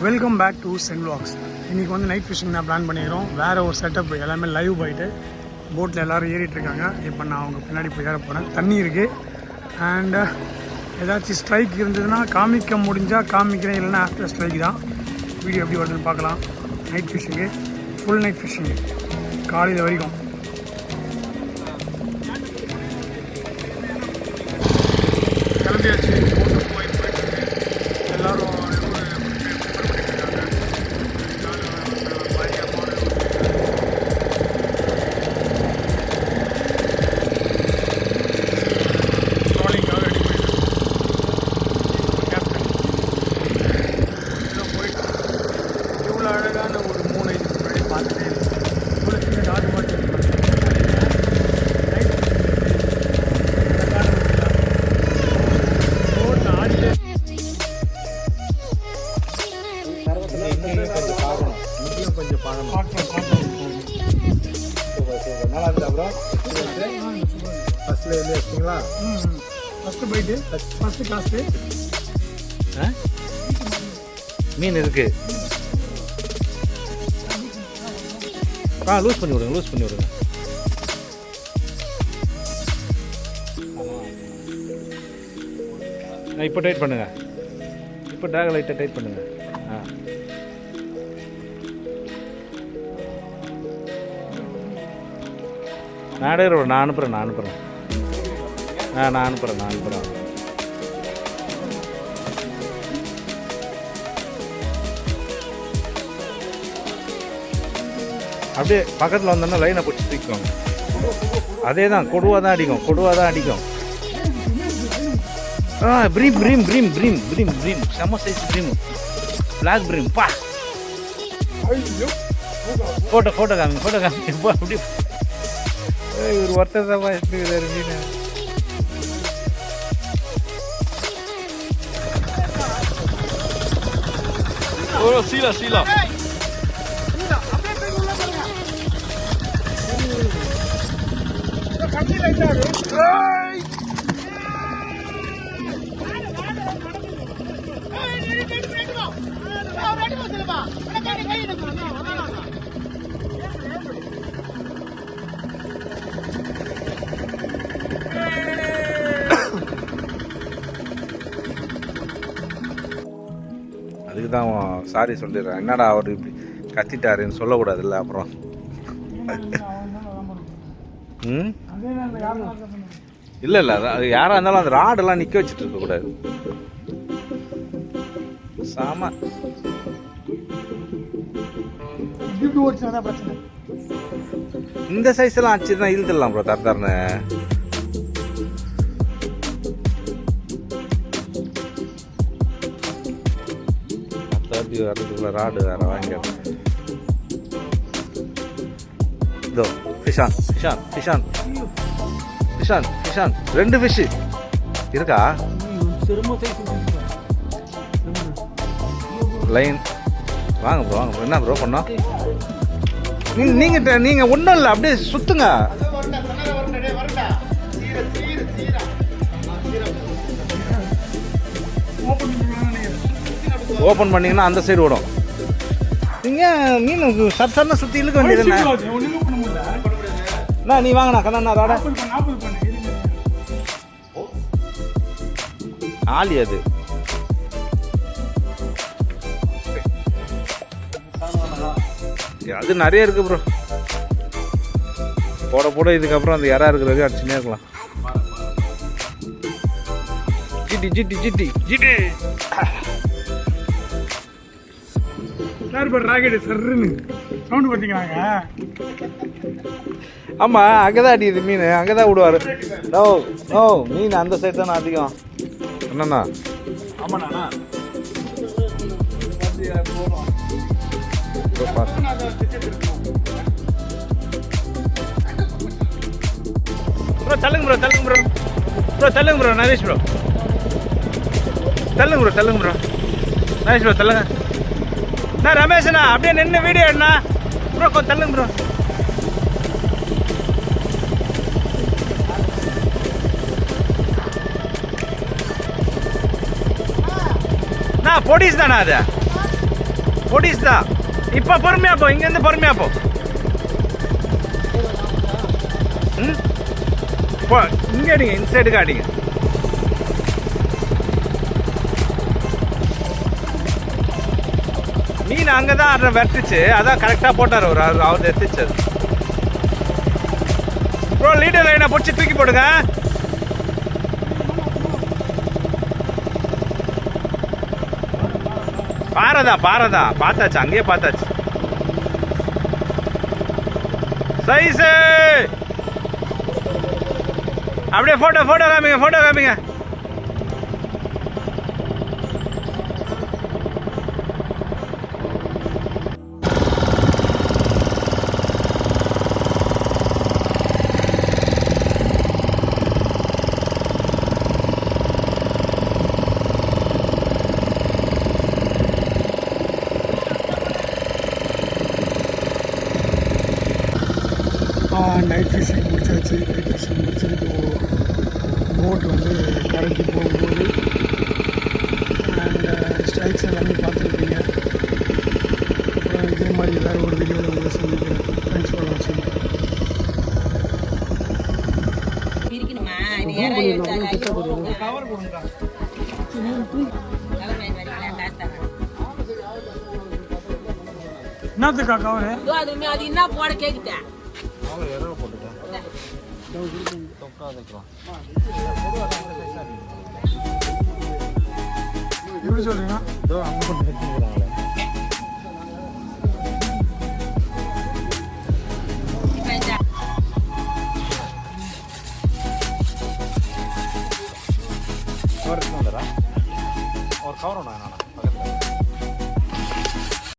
Welcome back to சென் vlogs. இன்றைக்கி வந்து நைட் ஃபிஷிங் தான் பிளான் பண்ணிக்கிறோம். வேறு ஒரு செட்டப், எல்லாமே லைவ் போயிட்டு போட்டில் எல்லோரும் ஏறிட்டுருக்காங்க. இப்போ நான் அவங்க பின்னாடி போய் ஏற போகிறேன். தண்ணி இருக்குது அண்ட் ஏதாச்சும் ஸ்ட்ரைக் இருந்ததுன்னா காமிக்க முடிஞ்சால் காமிக்கிறேன், இல்லைன்னா ஆஃப்டர் ஸ்ட்ரைக் தான். வீடியோ எப்படி வருதுன்னு பார்க்கலாம். Night fishing, full night fishing காலையில் வரைக்கும். கிளம்பியாச்சு. எல்லோரும் அழகான ஒரு 3-5 முன்னாடி பார்த்துட்டு இவ்வளோ சின்ன டாட் மாட்டி கொஞ்சம் பார்க்கணும். நல்லா இருந்தா அப்புறம் ஃபஸ்ட்டில் எழுதி வச்சிங்களா? ஃபஸ்ட்டு போயிட்டு ஃபஸ்ட்டு காசு மீன் இருக்கு. லூஸ் பண்ணி விடுங்க, லூஸ் பண்ணி விடுங்க. இப்போ டைட் பண்ணுங்க. இப்போ ட்ராக் லைட்டாக டைட் பண்ணுங்க. நான் அனுப்புகிறேன். நான் அனுப்புகிறேன். அப்படியே பக்கத்தில் வந்தோன்னா லைனை பிடிச்சி தூக்கிக்கோங்க. அதே தான், கொடுவாக தான் அடிக்கும். பிரீம் செம்ம சைஸ் பிரீம், பிளாக் பிரீம். பா ஃபோட்டோ காமிங்க. அப்படி ஒரு ஒருத்தர் தான் எடுத்துக்கிறாரு மீன். சீலா அதுக்கு தான் சாரி சொல்லிடுறேன். என்னடா அவர் இப்படி கத்திட்டாருன்னு சொல்லக்கூடாதுல்ல அப்புறம். இல்லை அது யாராக இருந்தாலும் அந்த ராடெல்லாம் நிற்க வச்சுட்டு இருக்கக்கூடாது. சாம இந்த சைஸ் எல்லாம் ஆச்சு தான் இழுத்துடலாம் ப்ரோ. தரன்னு வரதுக்குள்ள ராடு வேற வாங்கி இதோ ஃபிஷான் 2 ஃபிஷ் இருக்கா? லைன் வாங்க ப்ரோ. என்ன ப்ரோ பண்ணோம்? நீங்க ஒன்றும் இல்லை, அப்படியே சுத்துங்க. ஓப்பன் பண்ணீங்கன்னா அந்த சைடு விடும். நீங்க மீன் சர்சர்னு சுற்றி இழுக்க வேண்டியது. நீ வாங்கண்ணா கண்ணா ராடா ஆலி. அது நிறைய இருக்கு ப்ரோ. போட இதுக்கப்புறம் அந்த இறா இருக்கிறது அடிச்சுனே இருக்கலாம். ஜிட்டி சவுண்ட் பார்த்தீங்கன்னாங்க. ஆமா, அங்கதான் அடிக்குது மீன், அங்கதான் விடுவாரு. நோ மீன் அந்த சைடு தானே அதிகம். என்னண்ணா? ஆமாண்ணா. ப்ரோ தள்ளுங்க ப்ரோ. நரேஷ் ப்ரோ தள்ளுங்க ப்ரோ. நரேஷ் ப்ரோ தள்ளுங்க. நான் ரமேஷண்ணா அப்படியே நின்று வீடியோ எடுண்ணா ப்ரோ. கொஞ்சம் தள்ளுங்க ப்ரோ. பொடிஸ் தானே அது? பொடிஸ் தான். இப்போ பொறுமையா போ, இங்கேருந்து பொறுமையா போ. ம் போ, இங்கே அடிங்க, இந்த சைடுக்கு அடிங்க. மீன் அங்கே தான் வெட்டுச்சு, அதான் கரெக்டாக போட்டார் அவர் எடுத்துச்சு. ப்ரோ லீடர் லைனை பிடிச்சி தூக்கி போடுங்க. பாரதா பார்த்தாச்சு, அங்கேயே பார்த்தாச்சு. சைஸு அப்படியே போட்டோ காமிங்க. நைட் ஃபிஷிங் முடிச்சாச்சு. நைட் ஃபிஷிங் முடிச்சதுக்கு போட் வந்து கரைக்கு போகும்போது அண்ட் ஸ்ட்ரைக்ஸ் எல்லாமே பார்த்துருப்பீங்க. அப்புறம் இதே மாதிரி வேறு ஒரு வீடியோவில் உங்களை சந்திக்கிறேன். தேங்க்ஸ் ஃபார் வாட்சிங். என்னத்துக்கா கவரு? அது என்ன போட கேக்குதேன். எப்படி சொல்றீங்க? ஒரு கவரம்